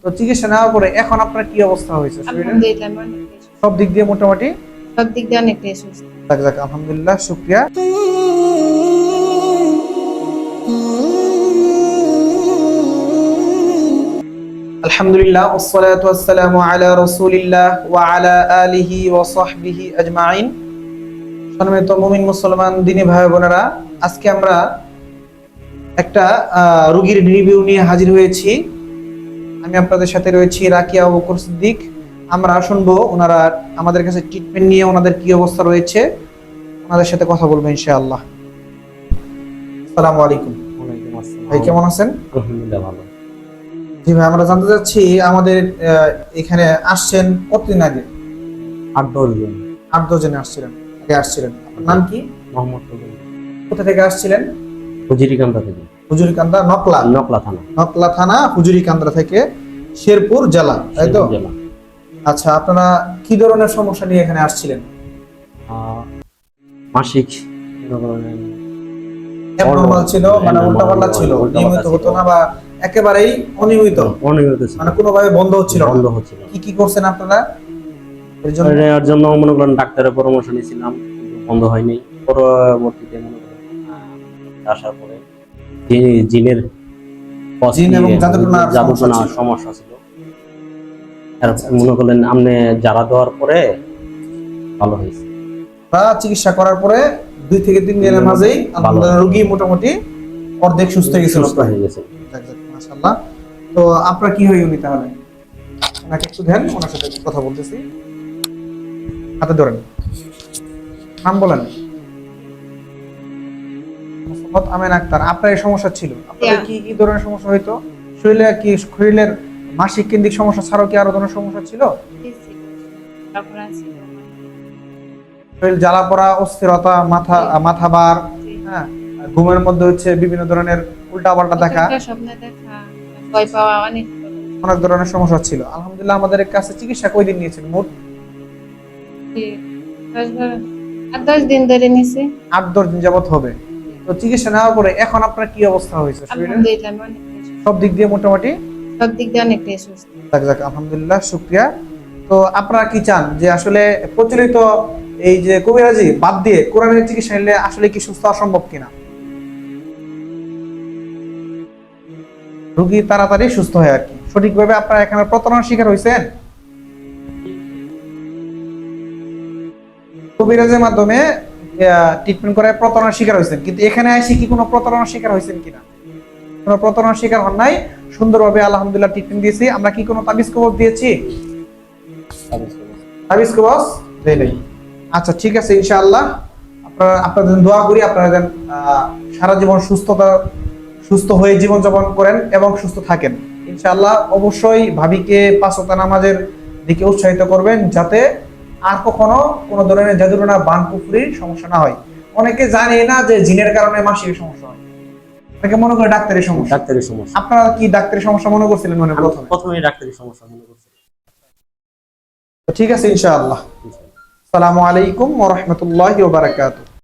তো চিকিৎসা নেওয়ার পরে এখন আপনার কি অবস্থা হয়েছে শরীরের? আলহামদুলিল্লাহ আমি অনেকটাই সুস্থ। সব দিক দিয়ে মোটামুটি? সব দিক দিয়ে অনেকটাই সুস্থ। যাক যাক, আলহামদুলিল্লাহ, শুকরিয়া। আলহামদুলিল্লাহ, ওয়াসসালাতু ওয়াসসালামু আলা রাসূলিল্লাহ ওয়া আলা আলিহি ওয়া সাহবিহি আজমাইন। সম্মানিত মুমিন মুসলমান দিনী ভাই বোনেরা, আজকে আমরা একটা রোগীর রিভিউ নিয়ে হাজির হয়েছি। আমি আপনাদের সাথে রয়েছি রাকিয়া আবু বকর সিদ্দিক। আমরা শুনবো ওনারা আমাদের কাছে ট্রিটমেন্ট নিয়ে ওনাদের কি অবস্থা রয়েছে, ওনাদের সাথে কথা বলবো ইনশাআল্লাহ। আসসালামু আলাইকুম। ওয়ালাইকুম আসসালাম। ভাই কেমন আছেন? আলহামদুলিল্লাহ ভালো। জি ভাই, আমরা জানতে চাচ্ছি আমাদের এখানে আসছেন কতদিন আগে? 8-10 জন। 8-10 জনে আসছিলেন। আপনার নাম কি? মোহাম্মদ তবিল। কোথা থেকে আসছিলেন? হুজুরিকান্দা থেকে। হুজুরিকান্দা, নকলা থানা। নকলা থানা, হুজুরিকান্দা থেকে, শেরপুর জেলা, তাই তো? শেরপুর জেলা। আচ্ছা, আপনারা কি ধরনের সমস্যা নিয়ে এখানে আসছিলেন? মাসিক অ্যাবনরমাল ছিল, মানে উল্টাপাল্টা ছিল, নিয়মিত হতো না বা একেবারেই অনিয়মিত, ছিল, মানে কোনোভাবে বন্ধ হচ্ছিল না। বন্ধ হচ্ছিল। কি করছেন আপনারা এর জন্য? এর জন্য মনে করেন ডাক্তারের পরামর্শ নিয়েছিলাম, কিন্তু বন্ধ হয়নি। পরবর্তীতে মনে করেন আসার পরে জিনের জিন এবং জাদুটনার সমস্যা ছিল। মনে করলেন আপনি যারা দেওয়ার পরে ভালো হয়েছে। চিকিৎসা করার পরে 2 থেকে 3 দিনের মাঝেই আলহামদুলিল্লাহ রোগী মোটামুটি অর্ধেক সুস্থ হয়ে গেছে। মাশাআল্লাহ। তো আপনার কি হয় উনি তাহলে? ওনাকে একটু দেন, ওনার সাথে কথা বলতেছি। হাতে ধরেন, নাম বলেন। মোহাম্মদ আমিন আক্তার। আপনার এই সমস্যা ছিল, আপনাদের কি কি ধরনের সমস্যা হইতো? শরীরের মাসিক কেন্দ্রিক সমস্যা ছাড়াও কি আরো ধরনের সমস্যা ছিল? শরীর জ্বালা পড়া, অস্থিরতা, মাথা ভার, হ্যাঁ, ঘুমের মধ্যে হচ্ছে বিভিন্ন ধরনের উল্টাপাল্টা দেখা, ভয় পাওয়া, অনেক ধরনের সমস্যা ছিল। আলহামদুলিল্লাহ, আমাদের কাছে চিকিৎসা কয়দিন নিয়েছেন? মোট 8-10 দিন ধরে নিছি। 8-10 দিন যাবত হবে। তো চিকিৎসা নেওয়ার পরে এখন আপনার কি অবস্থা হয়েছে শরীরের? আলহামদুলিল্লাহ আমি অনেকটাই সুস্থ। সব দিক দিয়ে মোটামুটি? সব দিক দিয়ে অনেকটাই সুস্থ। যাক যাক, আলহামদুলিল্লাহ, শুকরিয়া। তো আপনারা কি চান যে আসলে প্রচলিত এই যে কবিরাজি বাদ দিয়ে কোরআনের চিকিৎসা নিলে আসলে কি সুস্থ হওয়া সম্ভব কিনা? রোগী তাড়াতাড়ি সুস্থ হয় আর কি। সঠিকভাবে আপনারা এখানে প্রতারণার শিকার হয়েছেন? কবিরাজের মাধ্যমে ট্রিটমেন্ট করে প্রতারণার শিকার হয়েছেন, কিন্তু এখানে এসে কি কোনো প্রতারণার শিকার হয়েছেন কিনা? কোনো প্রতারণার শিকার হন নাই। সুন্দরভাবে আলহামদুলিল্লাহ ট্রিটমেন্ট দিয়েছি। আমরা কি কোনো তাবিজ কবজ দিয়েছি? তাবিজ কবজ দেই নাই। আচ্ছা, ঠিক আছে, ইনশাআল্লাহ আপনাদের দোয়া করি আপনারা যেন সারা জীবন সুস্থ হয়ে জীবন যাপন করেন এবং সুস্থ থাকেন ইনশাআল্লাহ। অবশ্যই ভাবিকে 5 ওয়াক্ত নামাজের দিকে উৎসাহিত করবেন, যাতে আর কখনো কোনো ধরনের জাদুটনা বানকুফরির সমস্যা না হয়। অনেকে জানে না যে জিনের কারণে মাসিক সমস্যা হয়, অনেকে মনে করে ডাক্তারের সমস্যা। আপনারা কি ডাক্তারের সমস্যা মনে করছিলেন? মানে প্রথমে ডাক্তারের সমস্যা মনে করছিলেন। ঠিক আছে, ইনশাআল্লাহ। আসসালামু আলাইকুম ওয়া রাহমাতুল্লাহি ওয়া বারাকাতুহু।